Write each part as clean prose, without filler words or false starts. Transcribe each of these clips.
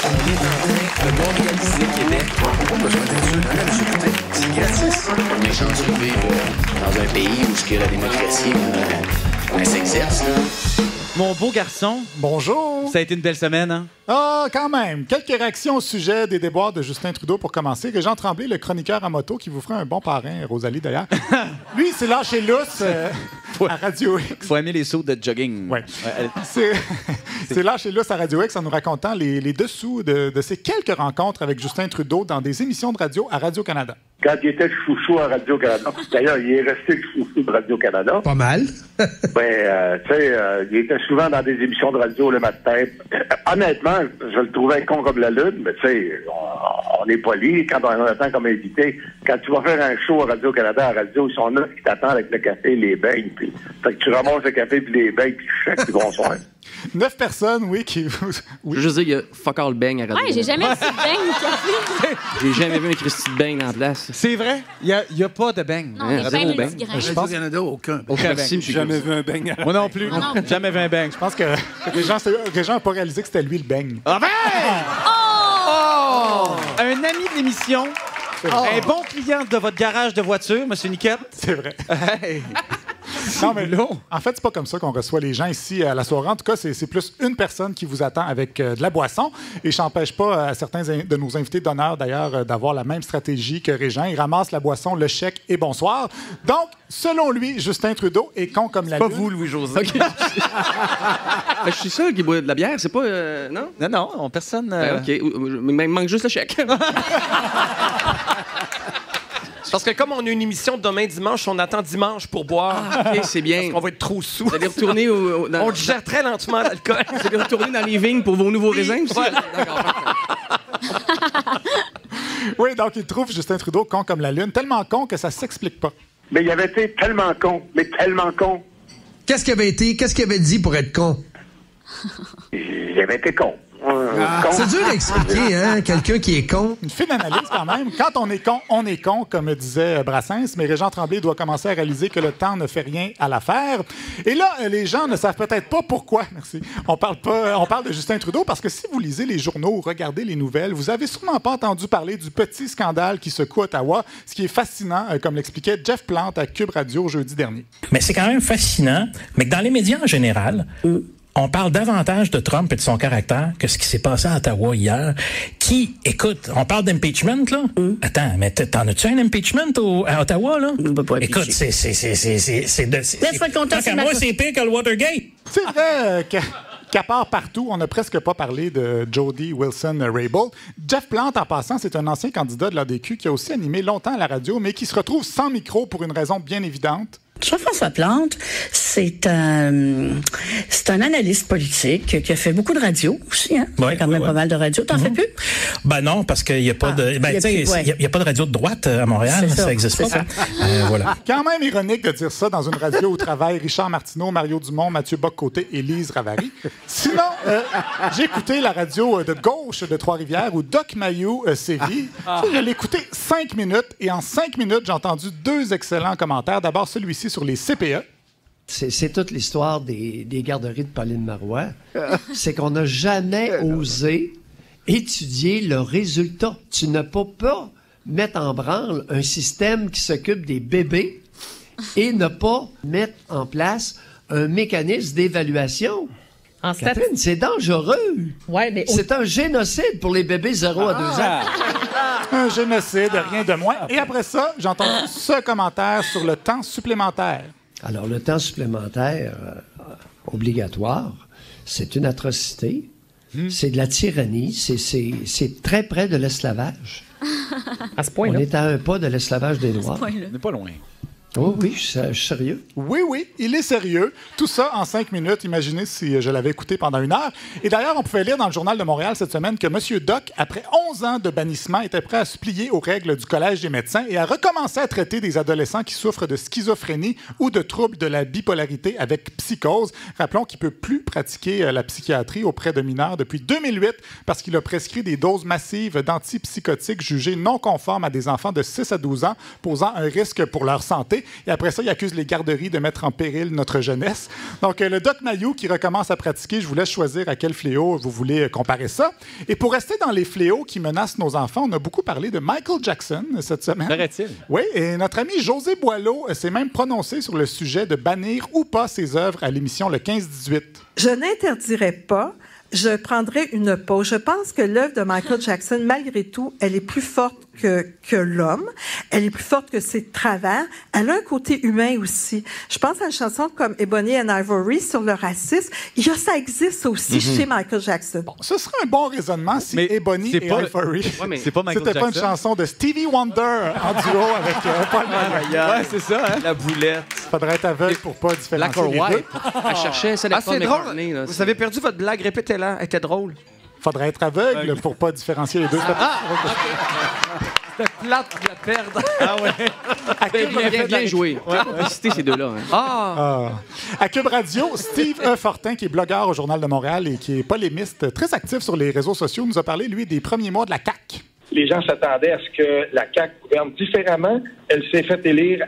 On est en train de voir réaliser Québec. Pas besoin d'être sûr, même M. Poutine. C'est gratis. On est chanceux de vivre dans un pays où ce que la démocratie s'exerce. Mon beau garçon, Bonjour. ça a été une belle semaine, hein? Ah, quand même. Quelques réactions au sujet des déboires de Justin Trudeau pour commencer. Régent Tremblay, le chroniqueur à moto, qui vous fera un bon parrain, Rosalie d'ailleurs. Lui, il s'est lâché lousse à Radio X. Faut aimer les sauts de jogging. Ouais. C'est lâché lousse à Radio X en nous racontant les dessous de ces quelques rencontres avec Justin Trudeau dans des émissions de radio à Radio-Canada. Quand il était le chouchou à Radio-Canada. D'ailleurs, il est resté le chouchou de Radio-Canada. Pas mal. Tu sais, il était souvent dans des émissions de radio le matin. Honnêtement, je le trouvais con comme la lune, mais tu sais, on est poli quand on attend comme invité. Quand tu vas faire un show à Radio-Canada, à radio, ils sont là qui t'attendent avec le café et les beignes. Puis, fait que tu ramasses le café puis les beignes, puis chèque, puis bonsoir. 9 personnes, oui, qui... Oui. Je veux juste dire, il y a fuck all bang à Radio. Ouais, j'ai jamais su de beigne au café. J'ai jamais vu un Christy de bang en place. C'est vrai? Il y a pas de bang. Non, mais Radio pas bang. multigrain. Je pense- Au Canada, aucun. Aucun Merci, bang. M. Jamais vu un beigne. Moi non plus. non. Jamais vu un bang. Je pense que Régent n'a pas réalisé que c'était lui le beigne. Ah ben! Oh! Un ami de l'émission, un bon client de votre garage de voiture, M. Niquette. C'est vrai. Hey. Non, mais en fait, c'est pas comme ça qu'on reçoit les gens ici à la soirée. En tout cas, c'est plus une personne qui vous attend avec de la boisson. Et je n'empêche pas à certains de nos invités d'honneur, d'ailleurs, d'avoir la même stratégie que Régent. Il ramasse la boisson, le chèque et bonsoir. Donc, selon lui, Justin Trudeau est con comme la Pas lune. vous, Louis-José. OK. Je suis seul qui boit de la bière, c'est pas... non? Non, personne... Ben, OK. Mais il me manque juste le chèque. Parce que comme on a une émission demain dimanche, on attend dimanche pour boire. OK, c'est bien. Parce qu'on va être trop sous. Vous allez retourner dans... On digère très lentement l'alcool. Vous allez retourner dans les vignes pour vos nouveaux raisins aussi? Voilà. D'accord. Oui, donc il trouve Justin Trudeau con comme la lune. Tellement con que ça s'explique pas. Mais il avait été tellement con, mais tellement con. Qu'est-ce qu'il avait dit pour être con? Il avait été con. Con. C'est dur à expliquer, hein? Quelqu'un qui est con. Une fine analyse quand même. Quand on est con, comme disait Brassens, mais Régent Tremblay doit commencer à réaliser que le temps ne fait rien à l'affaire. Et là, les gens ne savent peut-être pas pourquoi. Merci. On parle de Justin Trudeau parce que si vous lisez les journaux ou regardez les nouvelles, vous avez sûrement pas entendu parler du petit scandale qui secoue Ottawa, ce qui est fascinant, comme l'expliquait Jeff Plante à Cube Radio jeudi dernier. Mais c'est quand même fascinant, mais que dans les médias en général, on parle davantage de Trump et de son caractère que ce qui s'est passé à Ottawa hier. Écoute, on parle d'impeachment, là? Attends, mais t'en as-tu un impeachment à Ottawa, là? Écoute, moi, c'est pire que le Watergate. C'est vrai qu'à part partout, on n'a presque pas parlé de Jody Wilson-Raybould. Jeff Plante, en passant, c'est un ancien candidat de l'ADQ qui a aussi animé longtemps à la radio, mais qui se retrouve sans micro pour une raison bien évidente. Jean-François Plante, c'est un analyste politique qui a fait beaucoup de radio aussi, hein? Ouais, quand même pas mal de radio. T'en fais plus? Ben non, parce qu'il n'y a pas de... Ben, tu sais, il n'y a pas de radio de droite à Montréal. C'est ça, Ça n'existe pas. c'est Ça. Voilà. Quand même ironique de dire ça dans une radio où travaillent Richard Martineau, Mario Dumont, Mathieu Bock-Côté et Lise Ravary. Sinon, j'ai écouté la radio de gauche de Trois-Rivières où Doc Mayou sévit. Je l'ai écouté 5 minutes et en 5 minutes, j'ai entendu 2 excellents commentaires. D'abord, celui-ci sur les CPE. C'est toute l'histoire des garderies de Pauline Marois. C'est qu'on n'a jamais osé étudier le résultat. Tu ne peux pas mettre en branle un système qui s'occupe des bébés et ne pas mettre en place un mécanisme d'évaluation. Catherine, c'est dangereux. Ouais, mais C'est un génocide pour les bébés 0 à 2 ans. Un génocide, rien de moins. Et après ça, j'ai entendu ce commentaire sur le temps supplémentaire. Alors, le temps supplémentaire obligatoire, c'est une atrocité. C'est de la tyrannie. C'est très près de l'esclavage. À ce point-là. On est à un pas de l'esclavage des Noirs. On n'est pas loin. Oh oui, je suis sérieux. Oui, il est sérieux. Tout ça en 5 minutes. Imaginez si je l'avais écouté pendant 1 heure. Et d'ailleurs, on pouvait lire dans le Journal de Montréal cette semaine que M. Doc, après 11 ans de bannissement, était prêt à se plier aux règles du Collège des médecins et à recommencer à traiter des adolescents qui souffrent de schizophrénie ou de troubles de la bipolarité avec psychose. Rappelons qu'il ne peut plus pratiquer la psychiatrie auprès de mineurs depuis 2008 parce qu'il a prescrit des doses massives d'antipsychotiques jugées non conformes à des enfants de 6 à 12 ans, posant un risque pour leur santé. santé. Et après ça, il accuse les garderies de mettre en péril notre jeunesse. Donc, le Doc Mayou qui recommence à pratiquer, je vous laisse choisir à quel fléau vous voulez comparer ça. Et pour rester dans les fléaux qui menacent nos enfants, on a beaucoup parlé de Michael Jackson cette semaine. Paraît-il. Oui, et notre ami José Boileau s'est même prononcé sur le sujet de bannir ou pas ses œuvres à l'émission Le 15-18. Je n'interdirais pas. Je prendrais une pause. Je pense que l'œuvre de Michael Jackson, malgré tout, elle est plus forte que l'homme. Elle est plus forte que ses travers. Elle a un côté humain aussi. Je pense à une chanson comme Ebony and Ivory sur le racisme. Ça existe aussi chez Michael Jackson. Bon, ce serait un bon raisonnement si Ebony et Ivory, c'est pas Michael c'était pas une chanson de Stevie Wonder en duo avec Paul McCartney. Ouais, c'est ça. Hein? La boulette. Faudrait être aveugle pour pas différencier les deux. Elle cherchait celle avec Paul McCartney. Là, vous avez perdu votre blague, répétez-la. Elle était drôle. Faudrait être aveugle pour pas différencier les deux. C'était plate de la perdre. Ah ouais. Bien joué. Citer ces deux-là. Hein. À Cube Radio, Steve E. Fortin, qui est blogueur au Journal de Montréal et qui est polémiste très actif sur les réseaux sociaux, nous a parlé, lui, des premiers mois de la CAQ. Les gens s'attendaient à ce que la CAQ gouverne différemment. Elle s'est fait élire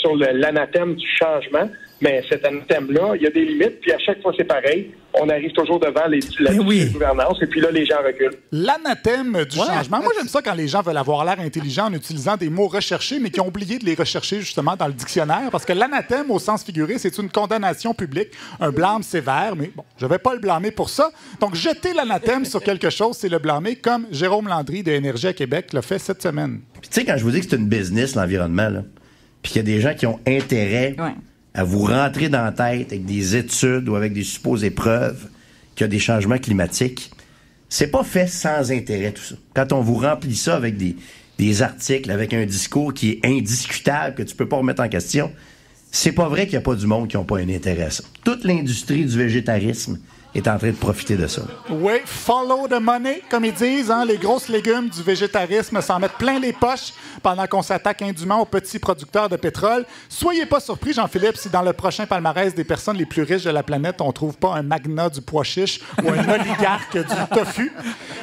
sur l'anathème du changement. Mais cet anathème-là, il y a des limites, puis à chaque fois, c'est pareil. On arrive toujours devant la gouvernance, et puis là, les gens reculent. L'anathème du changement. Moi, j'aime ça quand les gens veulent avoir l'air intelligents en utilisant des mots recherchés, mais qui ont oublié de les rechercher, justement, dans le dictionnaire, parce que l'anathème, au sens figuré, c'est une condamnation publique, un blâme sévère, mais bon, je vais pas le blâmer pour ça. Donc, jeter l'anathème sur quelque chose, c'est le blâmer, comme Jérôme Landry de Énergie à Québec l'a fait cette semaine. Puis, tu sais, quand je vous dis que c'est une business, l'environnement, là, puis qu'il y a des gens qui ont intérêt à vous rentrer dans la tête avec des études ou avec des supposées preuves qu'il y a des changements climatiques, c'est pas fait sans intérêt, tout ça. Quand on vous remplit ça avec des articles, avec un discours qui est indiscutable, que tu peux pas remettre en question, c'est pas vrai qu'il n'y a pas du monde qui n'a pas un intérêt à ça. Toute l'industrie du végétarisme est en train de profiter de ça. Oui, follow the money, comme ils disent. Hein, les grosses légumes du végétarisme s'en mettent plein les poches pendant qu'on s'attaque indûment aux petits producteurs de pétrole. Soyez pas surpris, Jean-Philippe, si dans le prochain palmarès des personnes les plus riches de la planète, on trouve pas un magnat du pois chiche ou un oligarque du tofu.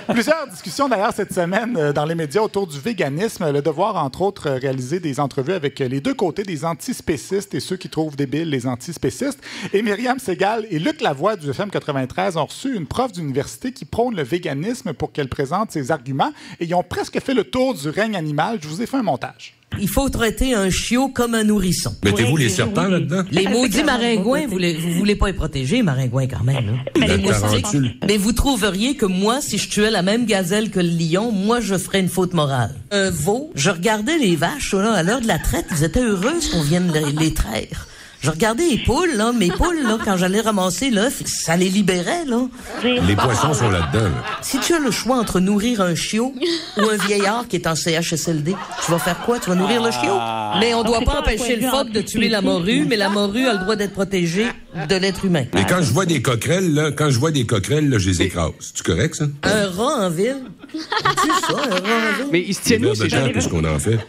Plusieurs discussions, d'ailleurs, cette semaine dans les médias autour du véganisme. Le Devoir, entre autres, réaliser des entrevues avec les deux côtés des antispécistes et ceux qui trouvent débiles les antispécistes. Et Myriam Segal et Luc Lavoie du FM 93 ont reçu une prof d'université qui prône le véganisme pour qu'elle présente ses arguments. Et ils ont presque fait le tour du règne animal. Je vous ai fait un montage. Il faut traiter un chiot comme un nourrisson. Mettez-vous les serpents là-dedans? Les maudits maringouins, vous voulez pas les protéger, maringouins, quand même. Hein? Les moustiques. Mais vous trouveriez que moi, si je tuais la même gazelle que le lion, moi, je ferais une faute morale. Un veau, je regardais les vaches, là, à l'heure de la traite, ils étaient heureuses qu'on vienne les traire. Je regardais les poules, là, mes poules, là, quand j'allais ramasser l'œuf, ça les libérait, là. Les poissons sont là-dedans, là. Si tu as le choix entre nourrir un chiot ou un vieillard qui est en CHSLD, tu vas faire quoi? Tu vas nourrir le chiot? Mais on doit pas empêcher le phoque de tuer la morue, mais la morue a le droit d'être protégée de l'être humain. Et quand je vois des coquerelles, là, je les écrase. C'est correct, ça? Un rat en ville? C'est ça, un rat en ville? Mais ils se tiennent où, ces gens? Qu'est-ce qu'on en fait?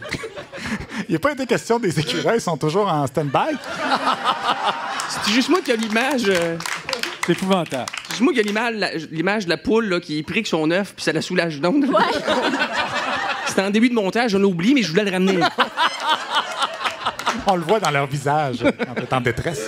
Il n'y a pas été question des écureuils, ils sont toujours en stand-by. C'est juste moi qui a l'image. C'est épouvantable. C'est juste moi qui a l'image de la poule là, qui prique son œuf, puis ça la soulage donc. Ouais. C'était en début de montage, on l'a oublié, mais je voulais le ramener. On le voit dans leur visage, en détresse.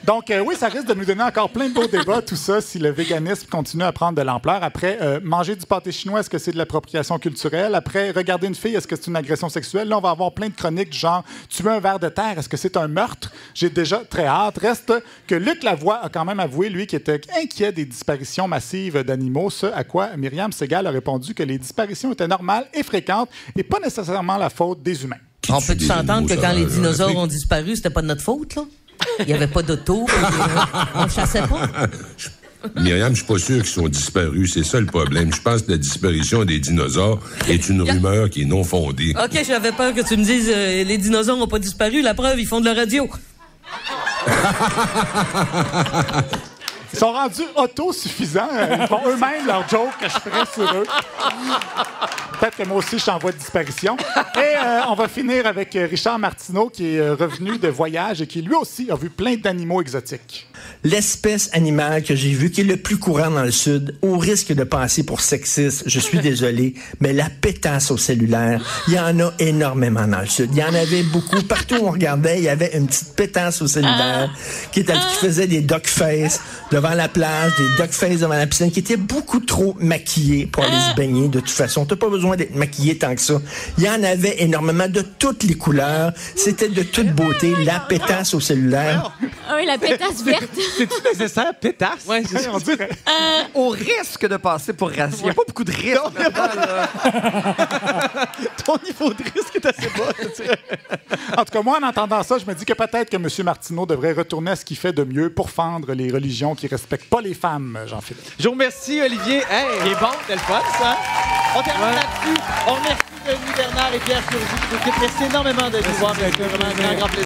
Donc, oui, ça risque de nous donner encore plein de beaux débats, tout ça, si le véganisme continue à prendre de l'ampleur. Après, manger du pâté chinois, est-ce que c'est de l'appropriation culturelle? Après, regarder une fille, est-ce que c'est une agression sexuelle? Là, on va avoir plein de chroniques du genre, tuer un ver de terre, est-ce que c'est un meurtre? J'ai déjà très hâte. Reste que Luc Lavoie a quand même avoué, lui, qu'il était inquiet des disparitions massives d'animaux, ce à quoi Myriam Segal a répondu que les disparitions étaient normales et fréquentes et pas nécessairement la faute des humains. On peut s'entendre que quand les dinosaures ont disparu, c'était pas de notre faute, là? Il n'y avait pas d'auto, on chassait pas. Myriam, je suis pas sûr qu'ils sont disparus. C'est ça le problème. Je pense que la disparition des dinosaures est une rumeur qui est non fondée. OK, j'avais peur que tu me dises les dinosaures n'ont pas disparu. La preuve, ils font de la radio. Ils sont rendus autosuffisants. Ils font eux-mêmes leurs jokes que je ferais sur eux. Peut-être que moi aussi, je suis en voie de disparition. Et on va finir avec Richard Martineau, qui est revenu de voyage et qui, lui aussi, a vu plein d'animaux exotiques. L'espèce animale que j'ai vue qui est le plus courant dans le Sud, au risque de passer pour sexiste, je suis désolé, mais la pétasse au cellulaire, il y en a énormément dans le Sud. Il y en avait beaucoup. Partout où on regardait, il y avait une petite pétasse au cellulaire qui faisait des duck face devant la plage, des duck face devant la piscine, qui était beaucoup trop maquillée pour aller se baigner. De toute façon, t'as pas besoin d'être maquillé tant que ça. Il y en avait énormément de toutes les couleurs. C'était de toute beauté. La pétasse au cellulaire. Ah oui, la pétasse verte. C'est-tu nécessaire, pétasse? Ouais, c'est ça. On dirait. Au risque de passer pour raciste. Il n'y a pas beaucoup de risques. Ton niveau de risque est assez bas, je dirais. En tout cas, moi, en entendant ça, je me dis que peut-être que M. Martineau devrait retourner à ce qu'il fait de mieux pour fendre les religions qui respectent pas les femmes, Jean-Philippe. Je vous remercie, Olivier. Hey, il est bon, c'est le fun, ça. On termine là-dessus. On remercie Denis Bernard et Pierre Curzi qui nous quittent. Merci énormément de nous voir. C'était vraiment un grand plaisir.